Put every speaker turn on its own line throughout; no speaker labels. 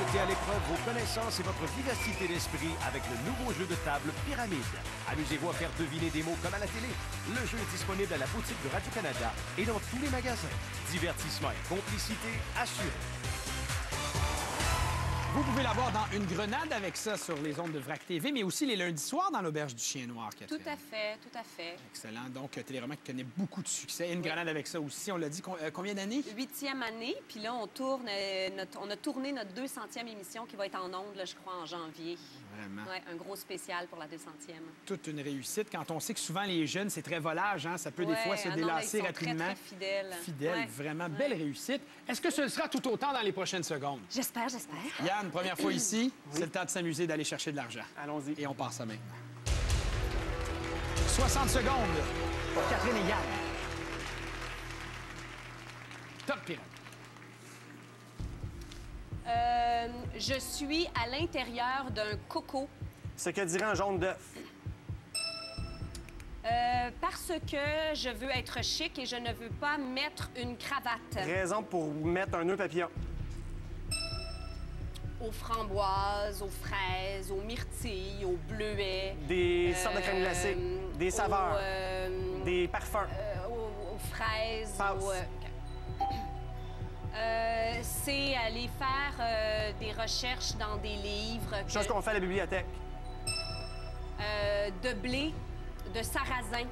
Mettez à l'épreuve vos connaissances et votre vivacité d'esprit avec le nouveau jeu de table Pyramide. Amusez-vous à faire deviner des mots comme à la télé. Le jeu est disponible à la boutique de Radio-Canada et dans tous les magasins. Divertissement et complicité assurés.
Vous pouvez l'avoir dans Une grenade avec ça sur les ondes de VRAC TV, mais aussi les lundis soirs dans l'Auberge du Chien Noir, Catherine.
Tout à fait, tout à fait.
Excellent. Donc, téléroman qui connaît beaucoup de succès. Une grenade avec ça aussi, on l'a dit, combien d'années?
8e année, puis là, on a tourné notre 200e émission qui va être en ondes, là, je crois, en janvier.
Vraiment.
Ouais, un gros spécial pour la 200e.
Toute une réussite. Quand on sait que souvent les jeunes, c'est très volage, hein? Ça peut des fois se
non,
délasser
ils sont
rapidement.
très, très fidèles.
Fidèles, vraiment. Belle réussite. Est-ce que ce le sera tout autant dans les prochaines secondes?
J'espère, j'espère.
Yann, première fois ici, c'est le temps de s'amuser, d'aller chercher de l'argent.
Allons-y.
Et on part ça maintenant. 60 secondes pour Catherine et Yann. Top pyramide.
Je suis à l'intérieur d'un coco
Ce que dirait un jaune d'œuf.
parce que je veux être chic et je ne veux pas mettre une cravate.
Raison pour mettre un nœud papillon.
Aux framboises, aux fraises, aux myrtilles, aux bleuets.
Des sortes de crème glacée. Des saveurs. Des parfums.
Aux fraises.
Passe.
C'est aller faire des recherches dans des livres.
Chose qu'on fait à la bibliothèque.
De blé, de sarrasin.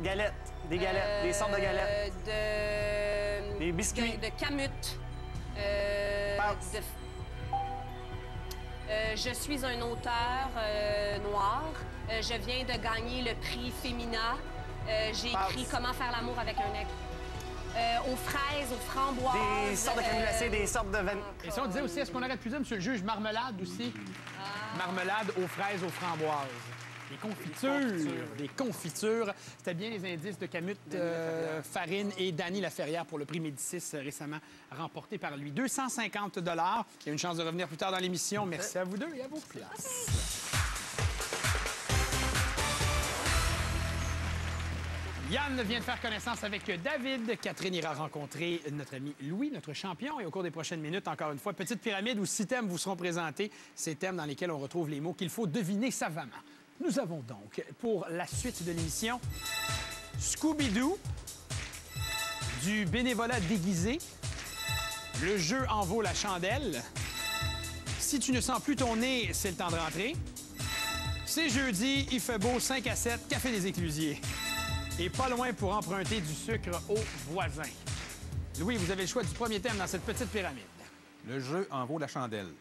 Galettes. Des galettes. Des sortes de galettes. Des biscuits.
De camute.
Passe.
Je suis un auteur noir. Je viens de gagner le prix Femina. J'ai écrit Comment faire l'amour avec un aigle. Aux fraises, aux framboises.
Des sortes de crème glacée, des sortes de vanille.
Et si on disait aussi, est-ce qu'on aurait pu dire, monsieur le juge, marmelade aussi? Marmelade aux fraises, aux framboises. Des confitures. Des confitures. C'était bien les indices de Camute, Farine et Danny Laferrière pour le prix Médicis récemment remporté par lui. 250 $. Il y a une chance de revenir plus tard dans l'émission. Merci à vous deux et à vos places. Yann vient de faire connaissance avec David. Catherine ira rencontrer notre ami Louis, notre champion. Et au cours des prochaines minutes, encore une fois, petite pyramide où 6 thèmes vous seront présentés. Ces thèmes dans lesquels on retrouve les mots qu'il faut deviner savamment. Nous avons donc, pour la suite de l'émission, Scooby-Doo, du bénévolat déguisé, le jeu en vaut la chandelle, si tu ne sens plus ton nez, c'est le temps de rentrer, c'est jeudi, il fait beau, 5 à 7, Café des Éclusiers. Et pas loin pour emprunter du sucre aux voisins. Louis, vous avez le choix du premier thème dans cette petite pyramide.
Le jeu en vaut la chandelle.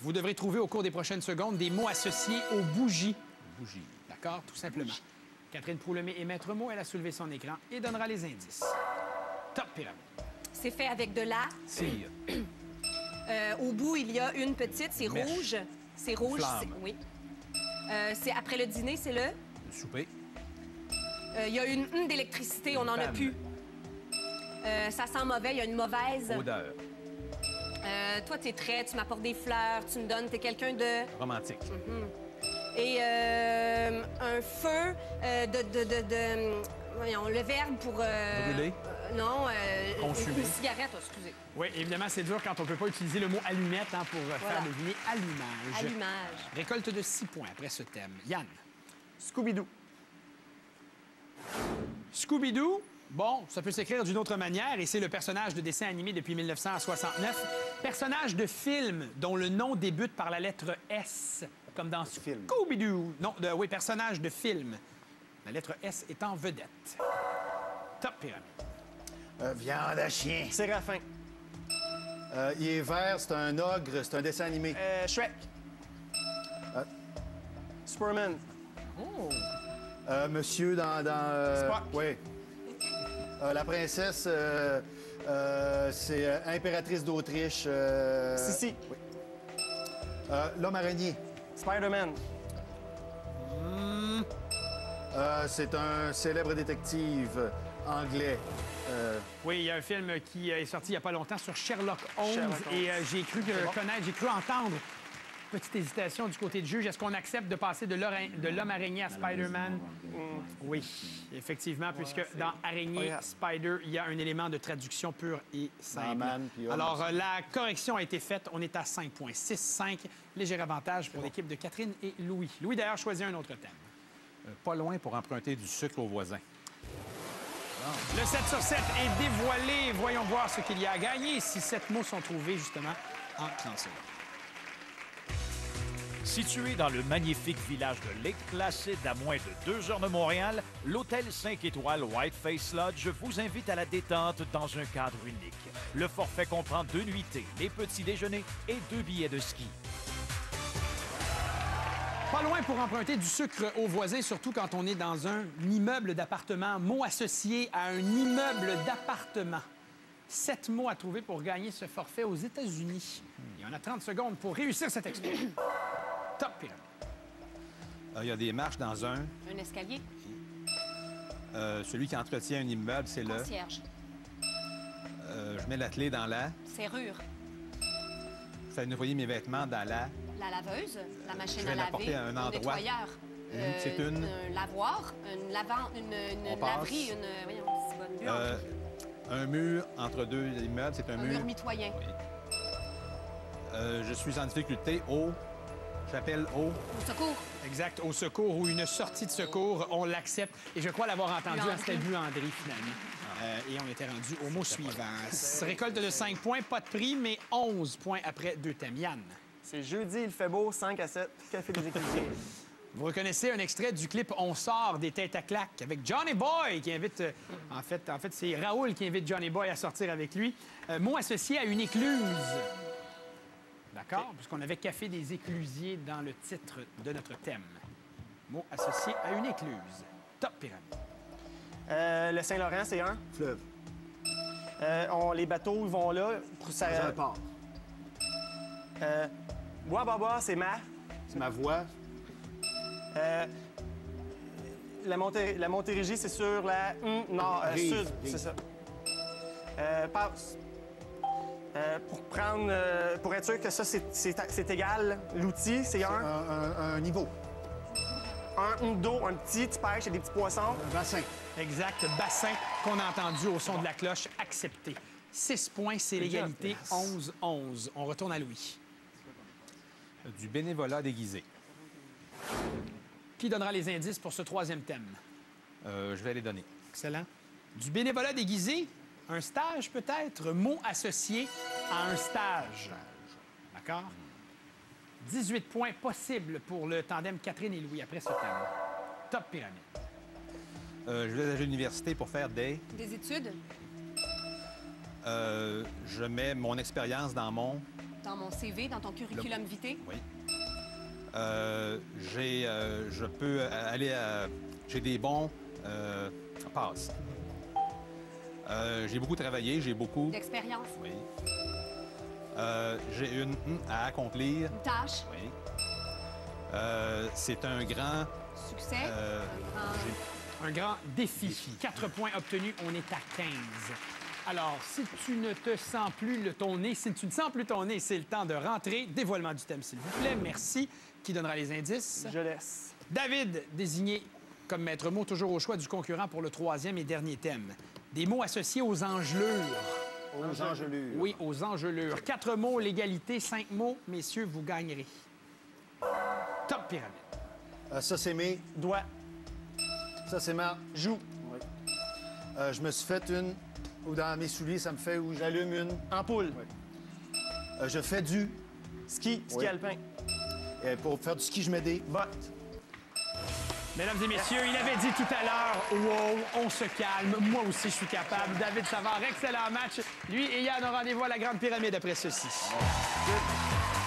Vous devrez trouver au cours des prochaines secondes des mots associés aux bougies.
Bougie.
D'accord? Tout simplement. Catherine Proulemé est maître mot. Elle a soulevé son écran et donnera les indices. Top pyramide.
C'est fait avec de la...
Cire.
Au bout, il y a une petite, c'est
Mèche.
rouge. C'est rouge,
Flamme.
oui. C'est après le dîner, c'est le...
Le souper.
Il y a une d'électricité, on n'en a
Panne.
plus. Ça sent mauvais, il y a une mauvaise.
Odeur.
Toi, t'es trait, tu m'apportes des fleurs, tu me donnes, t'es quelqu'un de...
Romantique.
Et un feu voyons, le verbe pour...
Brûler.
Non,
Consumer.
une cigarette, excusez.
Oui, évidemment, c'est dur quand on ne peut pas utiliser le mot allumette hein, pour faire deviner allumage.
Allumage.
Récolte de 6 points après ce thème. Yann.
Scooby-Doo.
Scooby-Doo, bon, ça peut s'écrire d'une autre manière et c'est le personnage de dessin animé depuis 1969. Personnage de film dont le nom débute par la lettre S, comme dans
Film.
Scooby-Doo. Non, oui, personnage de film. La lettre S est en vedette. Top pyramide.
Viande à chien.
Séraphin.
Il est vert, c'est un ogre, c'est un dessin animé.
Shrek. Superman.
Monsieur dans...
Spock.
Oui. La princesse, c'est impératrice d'Autriche.
Sissi.
Oui. L'homme araignée.
Spider-Man.
C'est un célèbre détective anglais.
Oui, il y a un film qui est sorti il n'y a pas longtemps sur Sherlock Holmes.
Sherlock Holmes.
Et j'ai cru connaître, j'ai cru entendre Petite hésitation du côté du juge. Est-ce qu'on accepte de passer de l'homme araignée à Spider-Man? Oui, effectivement, puisque dans araignée, Spider, il y a un élément de traduction pure et simple. Alors, la correction a été faite. On est à 5 points. 6-5. Léger avantage pour l'équipe de Catherine et Louis. Louis, d'ailleurs, choisit un autre thème.
Pas loin pour emprunter du sucre aux voisins.
Le 7 sur 7 est dévoilé. Voyons voir ce qu'il y a à gagner si 7 mots sont trouvés, justement, en 30 secondes.
Situé dans le magnifique village de Lake Placid, à moins de 2 heures de Montréal, l'hôtel 5 étoiles Whiteface Lodge vous invite à la détente dans un cadre unique. Le forfait comprend 2 nuitées, les petits déjeuners et 2 billets de ski.
Pas loin pour emprunter du sucre aux voisins, surtout quand on est dans un immeuble d'appartement. Mot associé à un immeuble d'appartement. 7 mots à trouver pour gagner ce forfait aux États-Unis. Et on a 30 secondes pour réussir cet exploit. Top pyramide.
Il y a des marches dans un.
Un escalier.
Celui qui entretient un immeuble, c'est le...
Concierge.
Je mets la clé dans la...
Serrure.
Je fais nettoyer mes vêtements dans la...
La laveuse. La machine
Je vais
à
l'apporter
laver.
à un endroit.
Nettoyeur.
C'est une...
Un lavoir. Une laverie. Voyons, c'est bonne mur.
Un mur entre 2 immeubles, c'est un mur...
Un mur mitoyen.
Oui. Je suis en difficulté au... J'appelle au...
Au secours.
Exact, au secours ou une sortie de secours, on l'accepte. Et je crois l'avoir entendu, c'était buanderie, finalement. Et on était rendu au mot suivant. Récolte de 5 points, pas de prix, mais 11 points après 2 thèmes. Yann.
C'est jeudi, il fait beau, 5 à 7, Café des Éclusiers.
Vous reconnaissez un extrait du clip On sort des têtes à claques avec Johnny Boy qui invite... En fait, c'est Raoul qui invite Johnny Boy à sortir avec lui. Mot associé à une écluse. D'accord? Puisqu'on avait Café des Éclusiers dans le titre de notre thème. Mot associé à une écluse. Top pyramide.
Le Saint-Laurent, c'est un.
Fleuve.
Les bateaux, ils vont là. Pour ça...
Dans un port.
Bois, c'est ma.
C'est ma voix.
La Montérégie, c'est sur la nord,
Rive,
sud,
rive.
c'est ça. Passe. Pour être sûr que ça, c'est égal, l'outil, c'est
Un niveau.
un d'eau, un petit, tu pêches, il y a des petits poissons.
Un bassin.
Exact. Bassin qu'on a entendu au son de la cloche. Accepté. 6 points, c'est l'égalité. 11-11. On retourne à Louis.
Du bénévolat déguisé.
Qui donnera les indices pour ce 3e thème?
Je vais les donner.
Excellent. Du bénévolat déguisé, un stage peut-être, mot associé à un stage. D'accord? 18 points possibles pour le tandem Catherine et Louis après ce thème. Top pyramide.
Je vais à l'université pour faire des...
Des études.
Je mets mon expérience dans mon...
Dans mon CV, dans ton curriculum vitae.
Oui. Je peux aller à... J'ai des bons... passe. J'ai beaucoup travaillé, j'ai beaucoup...
D'expérience.
Oui. J'ai une à accomplir.
Une tâche.
Oui. C'est un grand...
Succès.
Un grand défi. 4 points obtenus, on est à 15. Alors, si tu ne te sens plus ton nez, si tu ne sens plus ton nez, c'est le temps de rentrer. Dévoilement du thème, s'il vous plaît. Merci. Qui donnera les indices?
Je laisse.
David, désigné comme maître mot, toujours au choix du concurrent pour le 3e et dernier thème. Des mots associés aux engelures.
Aux engelures.
Oui, aux engelures. 4 mots, l'égalité. 5 mots, messieurs, vous gagnerez. Top pyramide.
Ça, c'est mes...
Doigt.
Ça, c'est ma...
Joue.
Oui. Je me suis fait une... Ou dans mes souliers, ça me fait où j'allume une...
Ampoule.
Oui. Je fais du...
Ski
Oui.
alpin.
Pour faire du ski, je mets des...
Bottes.
Mesdames et messieurs, il avait dit tout à l'heure, wow, on se calme. Moi aussi, je suis capable. David Savard, excellent match. Lui et Yann ont rendez-vous à la Grande Pyramide après ceci.
Good.